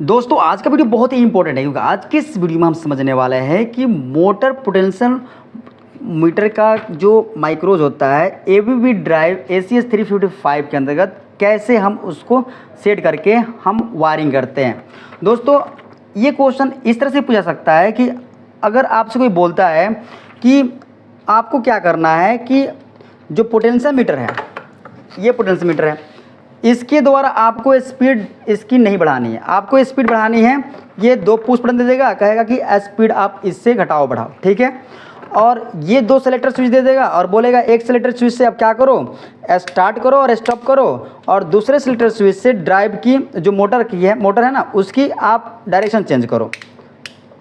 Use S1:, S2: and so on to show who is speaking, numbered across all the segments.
S1: दोस्तों आज का वीडियो बहुत ही इंपॉर्टेंट है क्योंकि आज के इस वीडियो में हम समझने वाले हैं कि मोटर पोटेंशियल मीटर का जो माइक्रोज होता है एबीबी ड्राइव ACS 355 के अंतर्गत कैसे हम उसको सेट करके हम वायरिंग करते हैं। दोस्तों ये क्वेश्चन इस तरह से पूछा सकता है कि अगर आपसे कोई बोलता है कि आपको क्या करना है कि जो पोटेंशियल मीटर है, ये पोटेंशियल मीटर है, इसके द्वारा आपको स्पीड इसकी नहीं बढ़ानी है, आपको स्पीड बढ़ानी है। ये दो पुश बटन दे देगा, कहेगा कि स्पीड आप इससे घटाओ बढ़ाओ, ठीक है। और ये दो सेलेक्टर स्विच दे देगा और बोलेगा एक सेलेक्टर स्विच से आप क्या करो, स्टार्ट करो और स्टॉप करो, और दूसरे सेलेक्टर स्विच से ड्राइव की जो मोटर है ना, उसकी आप डायरेक्शन चेंज करो,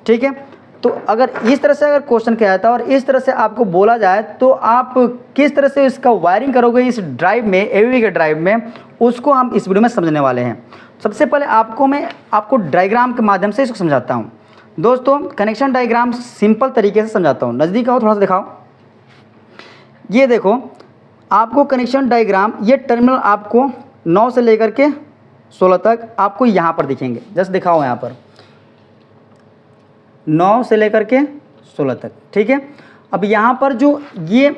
S1: ठीक है। तो अगर इस तरह से अगर क्वेश्चन किया जाता है और इस तरह से आपको बोला जाए तो आप किस तरह से इसका वायरिंग करोगे इस ड्राइव में, एबीबी के ड्राइव में, उसको हम इस वीडियो में समझने वाले हैं। सबसे पहले मैं आपको डायग्राम के माध्यम से इसको समझाता हूँ। दोस्तों कनेक्शन डायग्राम सिंपल तरीके से समझाता हूँ। नज़दीक आओ, थोड़ा सा दिखाओ। ये देखो आपको कनेक्शन डायग्राम, ये टर्मिनल आपको 9 से लेकर के 16 तक आपको यहाँ पर दिखेंगे। जस्ट दिखाओ यहाँ पर 9 से लेकर के 16 तक, ठीक है। अब यहाँ पर जो ये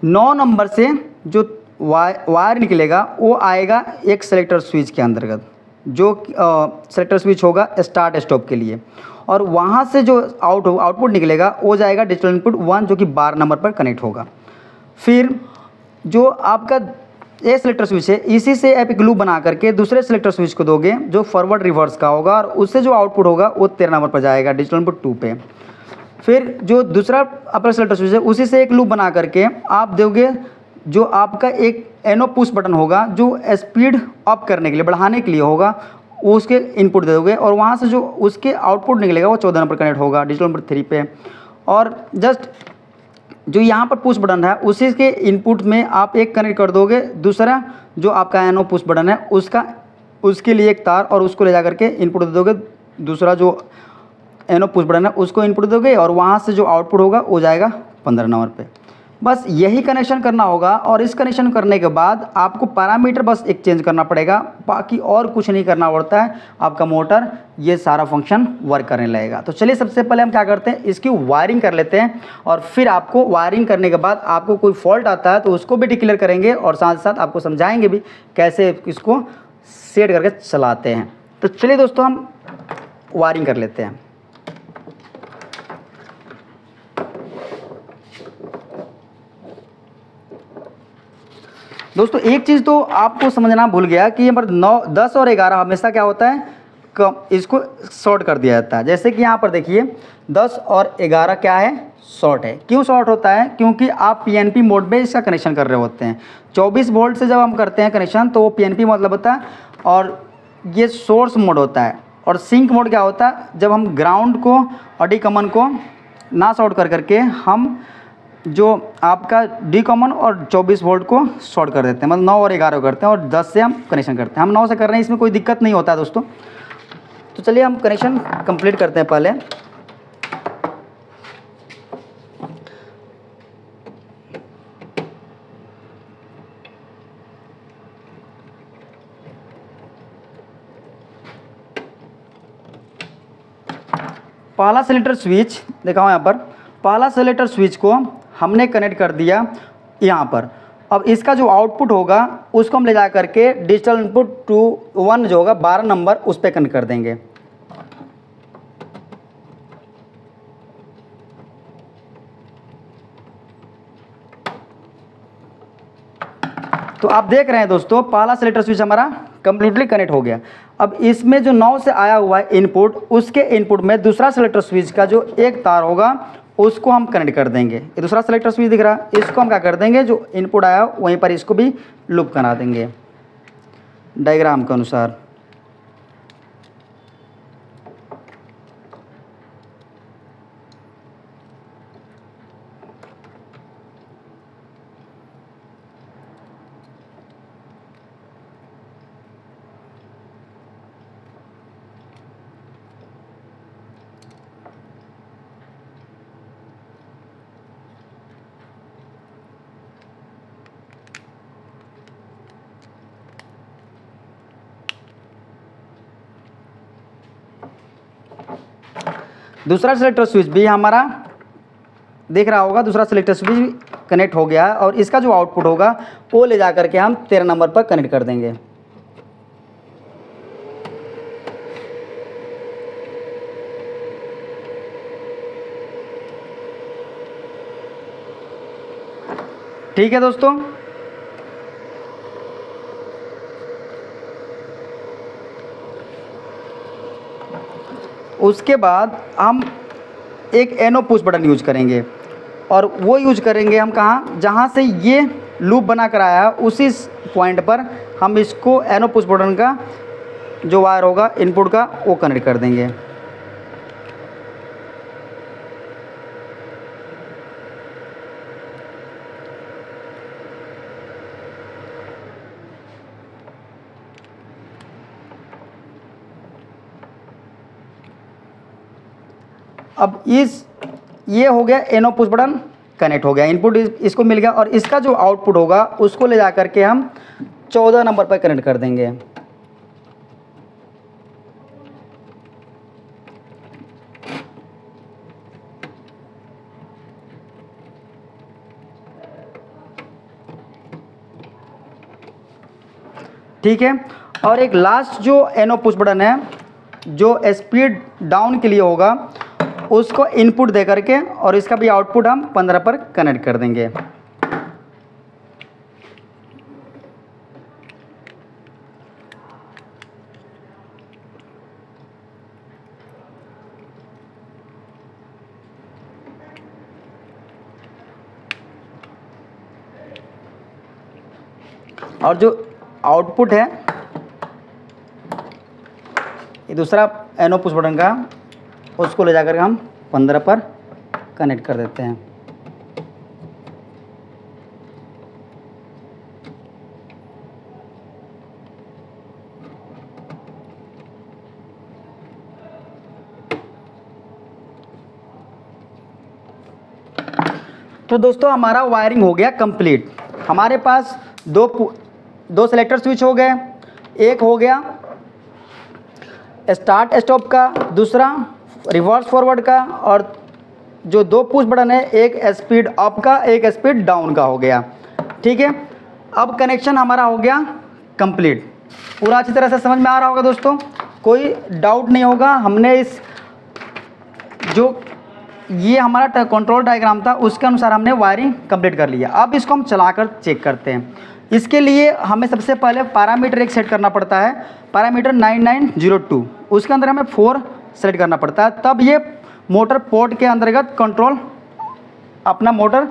S1: 9 नंबर से जो वायर निकलेगा वो आएगा एक सेलेक्टर स्विच के अंतर्गत, जो सेलेक्टर स्विच होगा स्टार्ट स्टॉप के लिए, और वहाँ से जो आउटपुट निकलेगा वो जाएगा डिजिटल इनपुट 1 जो कि 12 नंबर पर कनेक्ट होगा। फिर जो आपका ये सेलेक्टर स्विच है, इसी से आप एक लूप बना करके दूसरे सेलेक्टर स्विच को दोगे जो फॉरवर्ड रिवर्स का होगा, और उससे जो आउटपुट होगा वो 13 नंबर पर जाएगा डिजिटल इनपुट 2 पे। फिर जो दूसरा अपना सेलेक्टर स्विच है, उसी से एक लूप बना करके आप दोगे जो आपका एक एनो पुश बटन होगा जो स्पीड अप करने के लिए, बढ़ाने के लिए होगा, वो उसके इनपुट दे दोगे, और वहाँ से जो उसके आउटपुट निकलेगा वो 14 नंबर कनेक्ट होगा डिजिटल इनपुट 3 पे। और जस्ट जो यहाँ पर पुश बटन है उसी के इनपुट में आप एक कनेक्ट कर दोगे, दूसरा जो आपका एनो पुश बटन है उसके लिए एक तार, और उसको ले जा करके इनपुट दे दोगे, दूसरा जो एनो पुश बटन है उसको इनपुट दोगे, और वहाँ से जो आउटपुट होगा वो जाएगा 15 नंबर पे। बस यही कनेक्शन करना होगा, और इस कनेक्शन करने के बाद आपको पैरामीटर बस एक चेंज करना पड़ेगा, बाकी और कुछ नहीं करना पड़ता है। आपका मोटर ये सारा फंक्शन वर्क करने लगेगा। तो चलिए सबसे पहले हम क्या करते हैं, इसकी वायरिंग कर लेते हैं, और फिर आपको वायरिंग करने के बाद आपको कोई फॉल्ट आता है तो उसको भी डिक्लेयर करेंगे, और साथ साथ आपको समझाएंगे भी कैसे इसको सेट करके चलाते हैं। तो चलिए दोस्तों हम वायरिंग कर लेते हैं। दोस्तों एक चीज़ तो आपको समझना भूल गया कि यहाँ पर 9, 10 और 11 हमेशा क्या होता है, इसको शॉर्ट कर दिया जाता है। जैसे कि यहाँ पर देखिए 10 और 11 क्या है, शॉर्ट है। क्यों शॉर्ट होता है, क्योंकि आप PNP मोड में इसका कनेक्शन कर रहे होते हैं। 24 वोल्ट से जब हम करते हैं कनेक्शन तो वो PNP मतलब होता है, और ये सोर्स मोड होता है। और सिंक मोड क्या होता है, जब हम ग्राउंड को और डी कॉमन को ना शॉर्ट कर करके हम जो आपका डी कॉमन और 24 वोल्ट को शॉर्ट कर देते हैं, मतलब 9 और 11 करते हैं, और 10 से हम कनेक्शन करते हैं। हम 9 से कर रहे हैं, इसमें कोई दिक्कत नहीं होता है दोस्तों। तो चलिए हम कनेक्शन कंप्लीट करते हैं पहले। पहला सेलेक्टर स्विच दिखाओ यहाँ पर, पहला सेलेक्टर स्विच को हमने कनेक्ट कर दिया यहाँ पर। अब इसका जो आउटपुट होगा उसको हम ले जा करके डिजिटल इनपुट 1 जो होगा 12 नंबर उस पर कनेक्ट कर देंगे। तो आप देख रहे हैं दोस्तों पहला सेलेक्टर स्विच हमारा कंप्लीटली कनेक्ट हो गया। अब इसमें जो 9 से आया हुआ है इनपुट, उसके इनपुट में दूसरा सेलेक्टर स्विच का जो एक तार होगा उसको हम कनेक्ट कर देंगे। ये दूसरा सेलेक्टर स्विच दिख रहा है, इसको हम क्या कर देंगे, जो इनपुट आया वहीं पर इसको भी लूप करा देंगे डायग्राम के अनुसार। दूसरा सेलेक्टर स्विच भी हमारा देख रहा होगा, दूसरा सेलेक्टर स्विच भी कनेक्ट हो गया है और इसका जो आउटपुट होगा वो ले जा करके हम 13 नंबर पर कनेक्ट कर देंगे। ठीक है दोस्तों, उसके बाद हम एक एनो पुश बटन यूज करेंगे और वो यूज करेंगे हम कहाँ, जहाँ से ये लूप बना कर आया है उसी पॉइंट पर हम इसको एनो पुश बटन का जो वायर होगा इनपुट का वो कनेक्ट कर देंगे। अब ये हो गया एनो पुश बटन कनेक्ट हो गया, इनपुट इसको मिल गया और इसका जो आउटपुट होगा उसको ले जा करके हम 14 नंबर पर कनेक्ट कर देंगे। ठीक है, और एक लास्ट जो एनो पुश बटन है जो स्पीड डाउन के लिए होगा उसको इनपुट दे करके और इसका भी आउटपुट हम 15 पर कनेक्ट कर देंगे। और जो आउटपुट है ये दूसरा एनो पुश बटन का उसको ले जाकर हम 15 पर कनेक्ट कर देते हैं। तो दोस्तों हमारा वायरिंग हो गया कंप्लीट। हमारे पास दो सेलेक्टर स्विच हो गए, एक हो गया स्टार्ट स्टॉप का, दूसरा रिवर्स फॉरवर्ड का, और जो 2 पुश बटन है एक स्पीड अप का एक स्पीड डाउन का हो गया। ठीक है, अब कनेक्शन हमारा हो गया कंप्लीट। पूरा अच्छी तरह से समझ में आ रहा होगा दोस्तों, कोई डाउट नहीं होगा। हमने इस जो ये हमारा कंट्रोल डायग्राम था उसके अनुसार हमने वायरिंग कंप्लीट कर लिया। अब इसको हम चलाकर चेक करते हैं। इसके लिए हमें सबसे पहले पैरामीटर एक सेट करना पड़ता है, पैरामीटर 9902। उसके अंदर हमें 4 सेलेक्ट करना पड़ता है, तब ये मोटर पोर्ट के अंतर्गत कंट्रोल अपना मोटर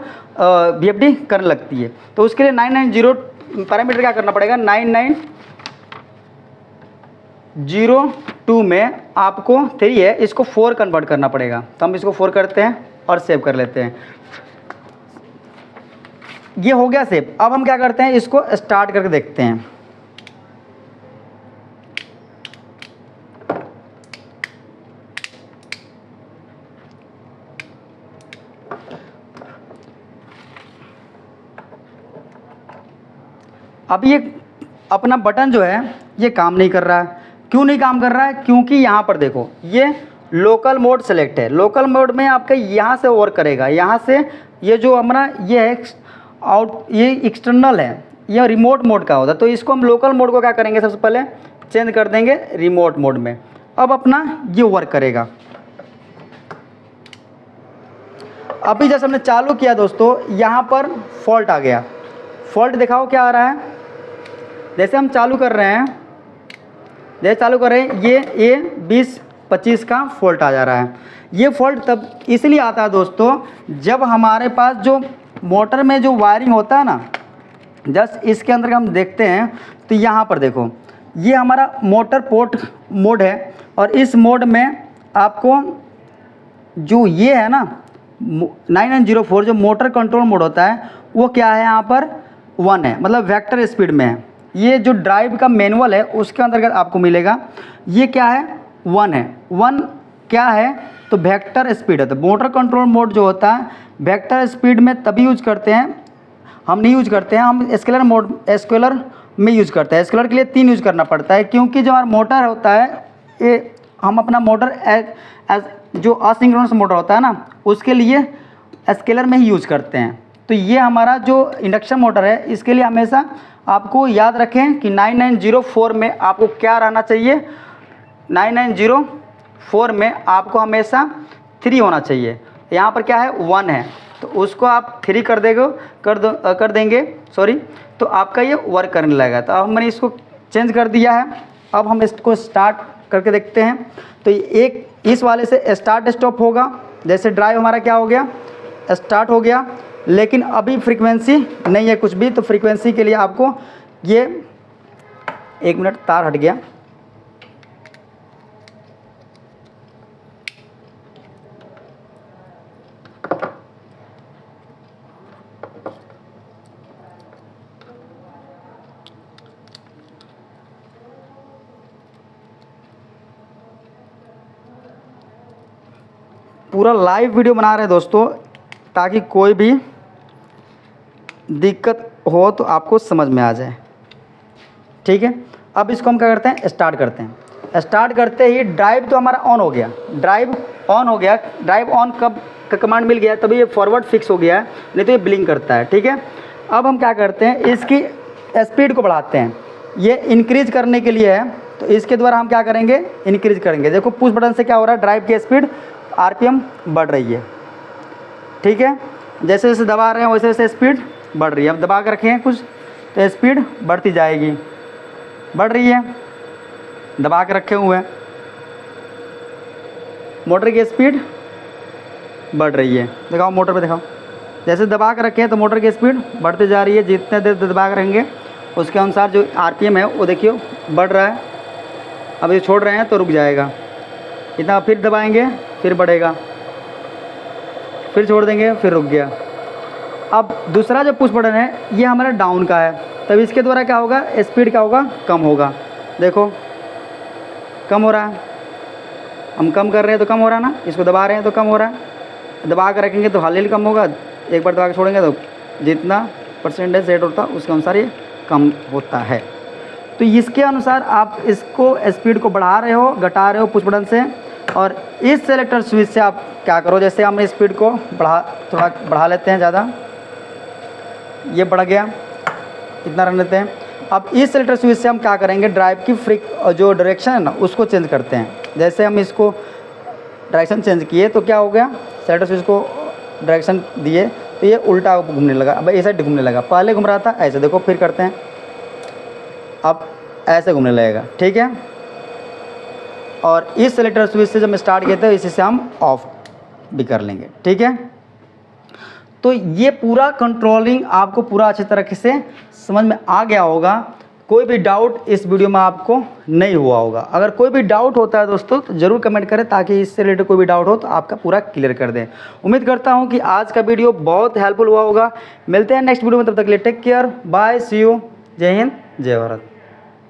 S1: VFD करने लगती है। तो उसके लिए 990 पैरामीटर क्या करना पड़ेगा, 9902 में आपको 3 है, इसको 4 कन्वर्ट करना पड़ेगा। तो हम इसको 4 करते हैं और सेव कर लेते हैं। ये हो गया सेव। अब हम क्या करते हैं, इसको स्टार्ट करके देखते हैं। अब ये अपना बटन जो है ये काम नहीं कर रहा है। क्यों नहीं काम कर रहा है, क्योंकि यहाँ पर देखो ये लोकल मोड सेलेक्ट है। लोकल मोड में आपका यहाँ से वर्क करेगा, यहाँ से ये जो हमारा ये है ये एक्सटर्नल है, ये रिमोट मोड का होता है। तो इसको हम लोकल मोड को क्या करेंगे, सबसे पहले चेंज कर देंगे रिमोट मोड में। अब अपना ये वर्क करेगा। अभी जैसे हमने चालू किया दोस्तों, यहाँ पर फॉल्ट आ गया। फॉल्ट दिखाओ क्या आ रहा है। जैसे हम चालू कर रहे हैं, जैसे चालू कर रहे हैं ये 20-25 का फॉल्ट आ जा रहा है। ये फॉल्ट तब इसलिए आता है दोस्तों, जब हमारे पास जो मोटर में जो वायरिंग होता है ना, जस्ट इसके अंदर हम देखते हैं तो यहाँ पर देखो ये हमारा मोटर पोर्ट मोड है, और इस मोड में आपको जो ये है ना 9904 जो मोटर कंट्रोल मोड होता है वो क्या है, यहाँ पर 1 है, मतलब वेक्टर स्पीड में है। ये जो ड्राइव का मैनुअल है उसके अंतर्गत आपको मिलेगा। ये क्या है, 1 है। 1 क्या है, तो वेक्टर स्पीड है। तो मोटर कंट्रोल मोड जो होता है वेक्टर स्पीड में तभी यूज करते हैं, हम नहीं यूज करते हैं, हम स्केलर मोड स्केलर में यूज करते हैं। स्केलर के लिए 3 यूज करना पड़ता है, क्योंकि जो हमारा मोटर होता है ये हम अपना मोटर जो असिंक्रोनस मोटर होता है ना, उसके लिए स्केलर में ही यूज़ करते हैं। तो ये हमारा जो इंडक्शन मोटर है, इसके लिए हमेशा आपको याद रखें कि 9904 में आपको क्या रहना चाहिए, 9904 में आपको हमेशा 3 होना चाहिए। यहाँ पर क्या है 1 है, तो उसको आप 3 कर देंगे सॉरी, तो आपका ये वर्क करने लगेगा। तो अब मैंने इसको चेंज कर दिया है। अब हम इसको स्टार्ट करके देखते हैं। तो एक इस वाले से स्टार्ट स्टॉप होगा, जैसे ड्राइव हमारा क्या हो गया, स्टार्ट हो गया, लेकिन अभी फ्रीक्वेंसी नहीं है कुछ भी। तो फ्रीक्वेंसी के लिए आपको ये 1 मिनट तार हट गया, पूरा लाइव वीडियो बना रहे हैं दोस्तों, ताकि कोई भी दिक्कत हो तो आपको समझ में आ जाए। ठीक है, अब इसको हम क्या करते हैं, स्टार्ट करते हैं। स्टार्ट करते ही ड्राइव तो हमारा ऑन हो गया, ड्राइव ऑन हो गया। ड्राइव ऑन कब का कमांड मिल गया, तभी ये फॉरवर्ड फिक्स हो गया है, नहीं तो ये ब्लिंक करता है। ठीक है, अब हम क्या करते हैं, इसकी स्पीड को बढ़ाते हैं। ये इंक्रीज करने के लिए है, तो इसके द्वारा हम क्या करेंगे, इंक्रीज करेंगे। देखो पुश बटन से क्या हो रहा है, ड्राइव की स्पीड RPM बढ़ रही है। ठीक है, जैसे जैसे दबा रहे हैं वैसे वैसे स्पीड बढ़ रही है। अब दबा कर रखे हैं कुछ, तो स्पीड बढ़ती जाएगी, बढ़ रही है, दबा के रखे हुए हैं। मोटर की स्पीड बढ़ रही है, दिखाओ मोटर पे दिखाओ। जैसे दबा कर रखे हैं तो मोटर की स्पीड बढ़ती जा रही है। जितने देर दबा कर रहेंगे उसके अनुसार जो RPM है वो देखियो बढ़ रहा है। अब ये छोड़ रहे हैं तो रुक जाएगा, इतना फिर दबाएंगे फिर बढ़ेगा, फिर छोड़ देंगे फिर रुक गया। अब दूसरा जो पुश बटन है ये हमारा डाउन का है, तब इसके द्वारा क्या होगा, स्पीड क्या होगा, कम होगा। देखो कम हो रहा है, हम कम कर रहे हैं तो कम हो रहा है ना, इसको दबा रहे हैं तो कम हो रहा है। दबा कर रखेंगे तो हाल ही कम होगा, एक बार दबा के छोड़ेंगे तो जितना परसेंटेज सेट होता है उसके अनुसार ये कम होता है। तो इसके अनुसार आप इसको स्पीड को बढ़ा रहे हो घटा रहे हो पुश बटन से। और इस सेलेक्टर स्विच से आप क्या करो, जैसे हम स्पीड को थोड़ा बढ़ा लेते हैं, ज़्यादा ये बढ़ गया, इतना रख लेते हैं। अब इस सेलेक्टर स्विच से हम क्या करेंगे, ड्राइव की जो डायरेक्शन है ना उसको चेंज करते हैं। जैसे हम इसको डायरेक्शन चेंज किए तो क्या हो गया, सेलेक्टर स्विच को डायरेक्शन दिए तो ये उल्टा घूमने लगा, अब ऐसे घूमने लगा। पहले घूम रहा था ऐसे, देखो फिर करते हैं, अब ऐसे घूमने लगेगा। ठीक है, और इस सेलेक्टर स्विच से जब मैं स्टार्ट किया था इसी से हम ऑफ भी कर लेंगे। ठीक है, तो ये पूरा कंट्रोलिंग आपको पूरा अच्छी तरीके से समझ में आ गया होगा। कोई भी डाउट इस वीडियो में आपको नहीं हुआ होगा। अगर कोई भी डाउट होता है दोस्तों तो ज़रूर कमेंट करें, ताकि इससे रिलेटेड कोई भी डाउट हो तो आपका पूरा क्लियर कर दें। उम्मीद करता हूं कि आज का वीडियो बहुत हेल्पफुल हुआ होगा। मिलते हैं नेक्स्ट वीडियो में, तब तक के लिए take care, bye, see you, जय हिंद, जय भारत।